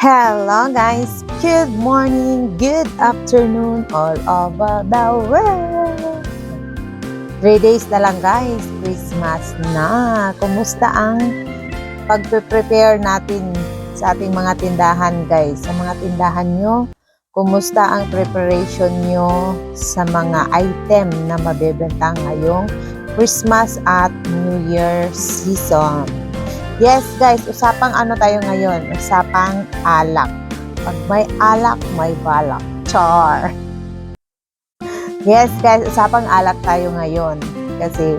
Hello guys! Good morning, good afternoon all over the world! 3 days na lang guys, Christmas na! Kumusta ang pagpe-prepare natin sa ating mga tindahan guys? Sa mga tindahan nyo, kumusta ang preparation nyo sa mga item na mabebenta ngayong Christmas at New Year season? Yes guys, usapang ano tayo ngayon? Usapang alak. Pag may alak, may balak. Char! Yes guys, usapang alak tayo ngayon. Kasi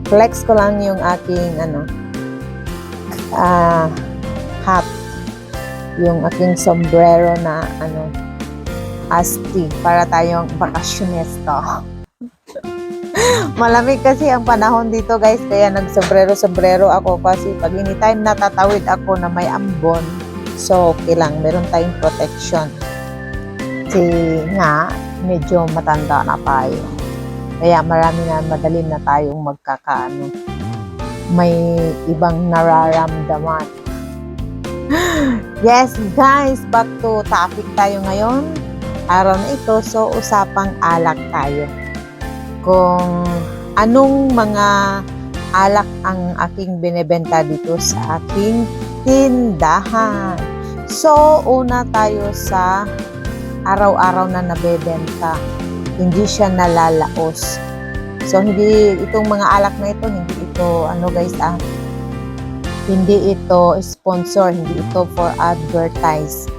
flex ko lang yung aking hat. Yung aking sombrero na asti para tayong bakasyonista. Malamig kasi ang panahon dito guys, kaya nag-sombrero ako kasi pag anytime natatawid ako na may ambon, so okay lang, meron tayong protection. Kasi nga, medyo matanda na tayo. Kaya madali na tayong may ibang nararamdaman. Yes guys, back to topic tayo ngayon. Araw na ito, so usapang alak tayo. Kung anong mga alak ang aking binebenta dito sa aking tindahan. So, una tayo sa araw-araw na nabebenta. Hindi siya nalalaos. So, hindi itong mga alak na ito, hindi ito sponsor, hindi ito for advertise.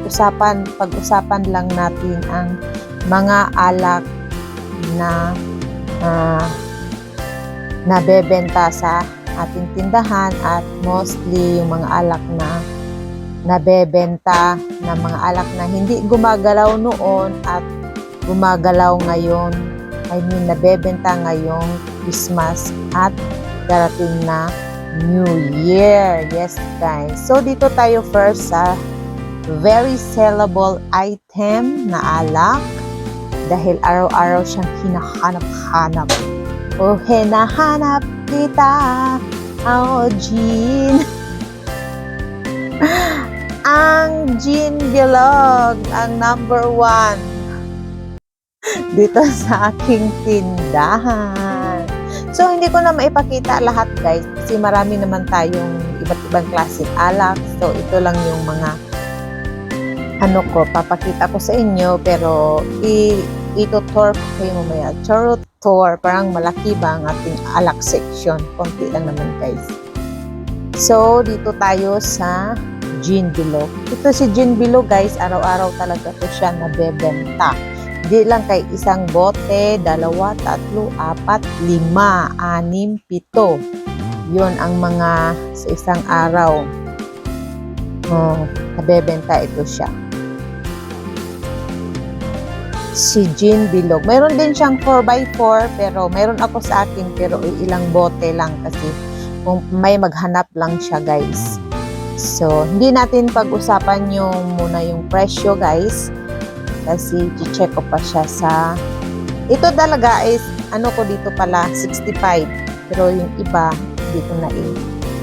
Pag-usapan lang natin ang mga alak na nabebenta sa ating tindahan at mostly yung mga alak na nabebenta na mga alak na hindi gumagalaw noon at gumagalaw ngayon. Nabebenta ngayong Christmas at darating na New Year. Yes guys. So dito tayo first sa very sellable item na alak. Dahil araw-araw siyang hinahanap-hanap. O hinahanap kita, gin. Ang gin bilog, ang number 1 dito sa aking tindahan. So, hindi ko na maipakita lahat guys, kasi marami naman tayong iba't ibang klaseng alak. So, ito lang yung mga papakita ko sa inyo, pero ito-tour ko kayo mamaya. Charo tour, parang malaki ba ang ating alak section? Konti lang naman guys. So, dito tayo sa gin bilog. Ito si gin bilog guys, araw-araw talaga to siya nabebenta. Hindi lang kay isang bote, 2, 3, 4, 5, 6, 7. Yun ang mga sa isang araw. Nabebenta ito siya. Si gin bilog. Mayroon din siyang 4x4 pero mayroon ako sa akin pero ilang bote lang kasi kung may maghanap lang siya guys. So, hindi natin pag-usapan muna yung presyo guys kasi i-check ko pa siya sa ito talaga is ko dito pala 65 pero yung iba dito na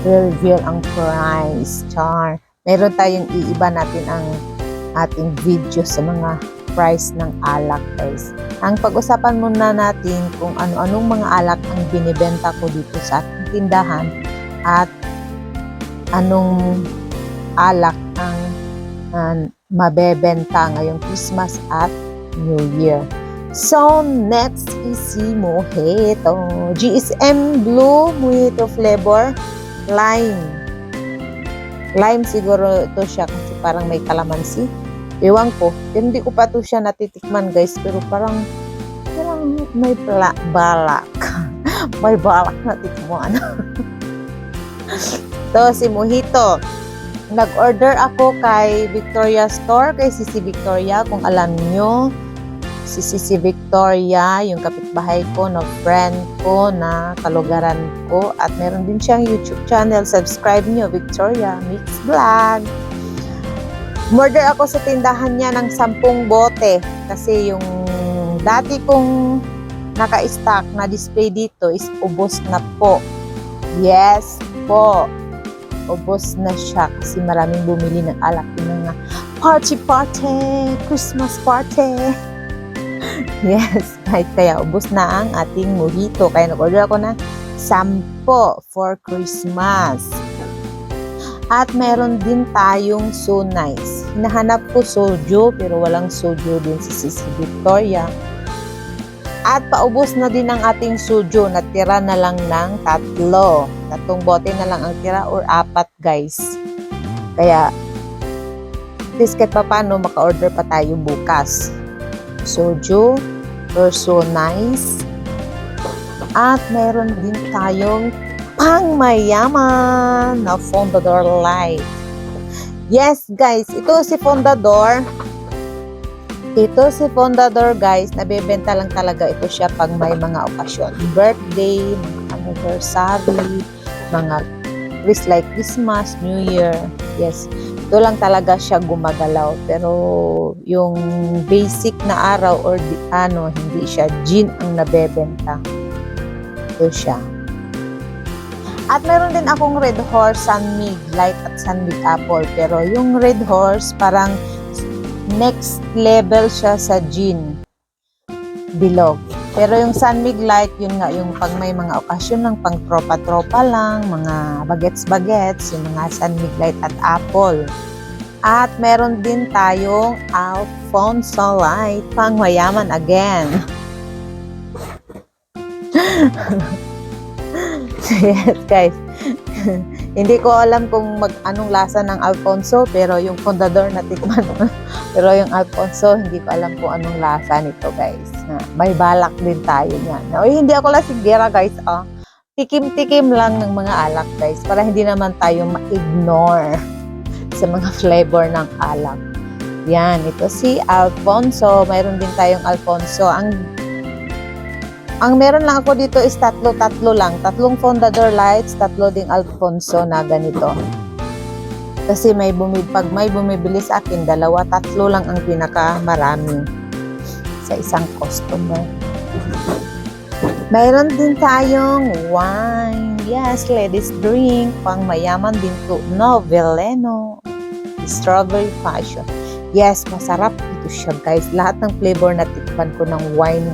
i-reveal ang price. Char. Meron tayong iiba natin ang ating video sa mga price ng alak guys. Ang pag-usapan muna natin kung ano-anong mga alak ang binibenta ko dito sa ating tindahan at anong alak ang mabebenta ngayong Christmas at New Year. So, next is si Mojito. GSM Blue Mojito flavor. Lime. Lime siguro ito siya kasi parang may kalamansi. Ewan ko, hindi ko pa to siya natitikman guys, pero parang may balak. May balak na tikman. To si Mojito. Nag-order ako kay Victoria Store, kay Sisi Victoria. Kung alam nyo, si Sisi Victoria, yung kapitbahay ko, na friend ko, na kalugaran ko. At meron din siyang YouTube channel. Subscribe nyo, Victoria Mix Vlog. Order ako sa tindahan niya ng 10 bote kasi yung dati kong naka-stock na display dito is ubos na po. Yes po. ubos na siya kasi maraming bumili ng alak yung mga party, Christmas party. Yes, kaya ubos na ang ating mojito. Kaya nag-order ako ng 10 for Christmas. At meron din tayong So Nice. Hinahanap ko soju pero walang soju din si Sisi Victoria. At paubos na din ang ating soju. Natira na lang ng 3. 3 bote na lang ang tira or 4 guys. Kaya at least kahit pa paano maka-order pa tayo bukas. Soju or So Nice. At meron din tayong pang mayaman na Fondador Light. Yes guys, ito si Fondador. Ito si Fondador guys, nabebenta lang talaga ito siya pag may mga okasyon. Birthday, mga anniversary, mga like Christmas, New Year. Yes, ito lang talaga siya gumagalaw. Pero yung basic na araw or hindi siya. Gin ang nabebenta. Ito siya. At meron din akong Red Horse Sunmig Light at Sunmig Apple. Pero yung Red Horse parang next level siya sa gin. Bilog. Pero yung Sunmig Light, yun nga yung pag may mga okasyon ng pang tropa-tropa lang, mga bagets-bagets, yung mga Sunmig Light at Apple. At meron din tayong Alfonso Light, pang mayaman again. Yes guys. Hindi ko alam kung anong lasa ng Alfonso pero yung Fondador natikman ko. Pero yung Alfonso hindi ko alam kung anong lasa nito guys. May balak din tayo niyan. Hindi ako lasinggera guys. Tikim-tikim lang ng mga alak guys para hindi naman tayo ma-ignore sa mga flavor ng alak. Yan, ito si Alfonso. Mayroon din tayong Alfonso. Ang meron lang ako dito is tatlo lang. 3 Fondador Lights, 3 ding Alfonso na ganito. Kasi pag may bumibili sa akin, 2, 3 lang ang pinakamarami sa isang customer. Mayroon din tayong wine. Yes, ladies drink. Pang mayaman din to. Noveleno. Strawberry passion. Yes, masarap ito siya guys. Lahat ng flavor na tikman ko ng wine.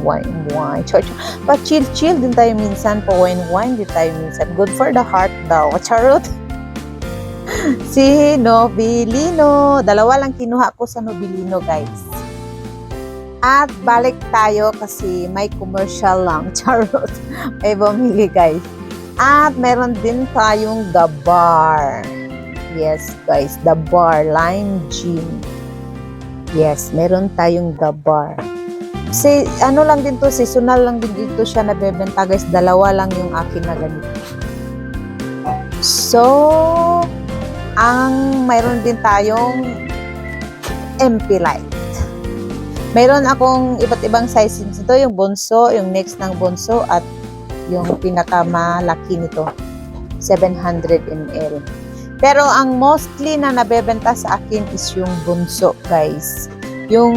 Pa chill din tayo minsan. Pa wine din tayo minsan. Good for the heart daw. Charot. Si Novelino. 2 lang kinuha ko sa Novelino guys. At balik tayo kasi may commercial lang. Charot. May bumili guys. At meron din tayong The Bar. Yes guys, The Bar Lime Gin. Yes, meron tayong The Bar. Lang din to, seasonal lang din dito siya nabebenta guys. 2 lang yung akin na ganito. So, mayroon din tayong MP Light. Mayroon akong iba't ibang sizes nito, yung bunso, yung next ng bunso at yung pinakamalaki nito, 700 ml. Pero ang mostly na nabebenta sa akin is yung bunso, guys. Yung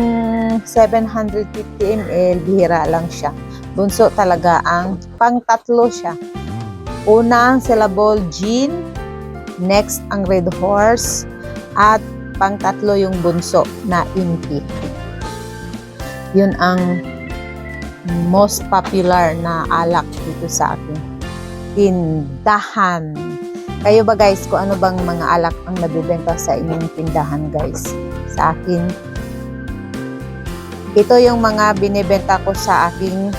750 ml, bihira lang siya. Bunso talaga ang pang-3 siya. Unang syllable gin, next ang Red Horse, at pang-3 yung bunso na inti. Yun ang most popular na alak dito sa akin tindahan. Kayo ba guys, kung ano bang mga alak ang nabibenta sa inyong tindahan guys? Sa akin, ito yung mga binibenta ko sa aking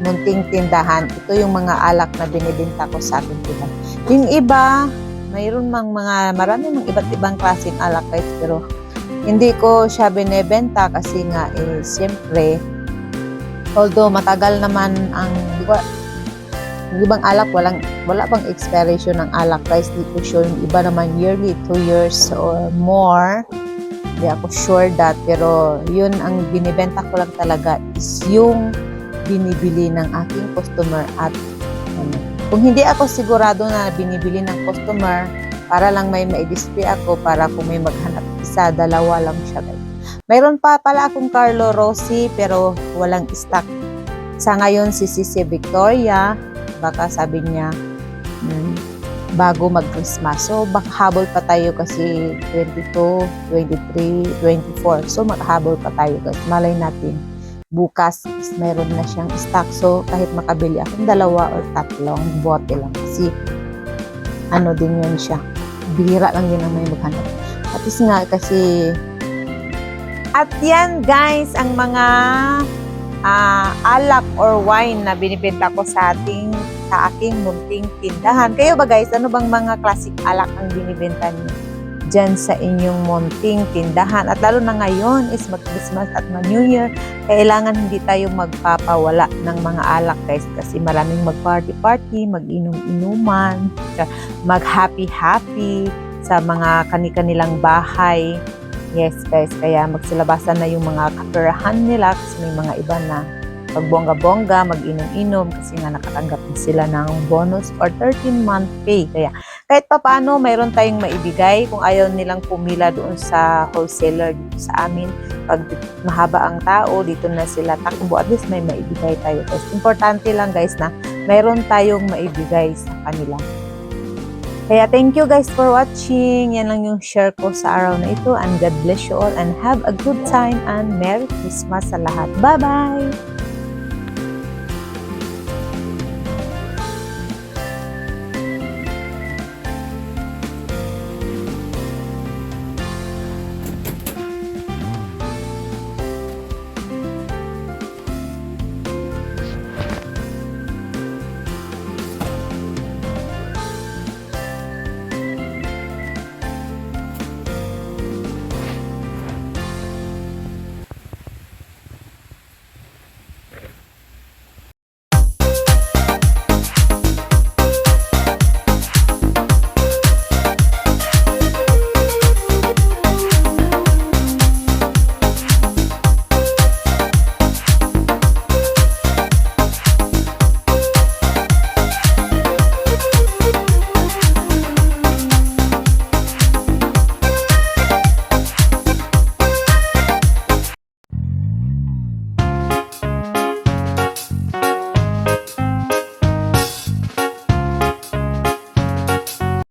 munting tindahan. Ito yung mga alak na binibenta ko sa aking tindahan. Yung iba, mayroon marami mga iba't ibang klaseng alak guys, pero hindi ko siya binibenta kasi nga siyempre, although matagal naman yung ibang alak, wala bang expiration ng alak guys, di ko sure. Yung iba naman yearly, 2 years or more, hindi ako sure that, pero yun ang binibenta ko lang talaga is yung binibili ng aking customer. At kung hindi ako sigurado na binibili ng customer, para lang may ma-display ako, para kung may maghanap isa, 2 lang siya guys. Mayroon pa pala akong Carlo Rossi pero walang stock sa ngayon. Si Sisi Victoria, baka sabi niya bago mag-Christmas. So, habol pa tayo kasi 22, 23, 24. So, makahabol pa tayo guys. Malay natin, bukas is meron na siyang stock. So, kahit makabili akong 2 or 3 bote lang. Kasi, ano din yun siya. Bihira lang din ang may maghanap. At least nga kasi, at yan guys, ang mga alak or wine na binibenta ko sa aking munting tindahan. Kayo ba guys, ano bang mga classic alak ang binibenta niyo dyan sa inyong munting tindahan? At lalo na ngayon is mag-Christmas at mag-New Year, kailangan hindi tayo magpapawala ng mga alak guys kasi maraming mag-party-party, mag-inom-inuman, mag-happy-happy sa mga kanilang bahay. Yes guys, kaya magsilabasan na yung mga kaperahan nila kasi may mga iba na pagbongga-bongga, mag-inom-inom kasi nga nakatanggap na sila ng bonus or 13-month pay. Kaya kahit pa paano, mayroon tayong maibigay kung ayaw nilang pumila doon sa wholesaler dito sa amin. Pag mahaba ang tao, dito na sila takbo. At least may maibigay tayo. Guys. Importante lang guys na mayroon tayong maibigay sa kanila. Kaya thank you guys for watching. Yan lang yung share ko sa araw na ito. And God bless you all and have a good time and Merry Christmas sa lahat. Bye-bye!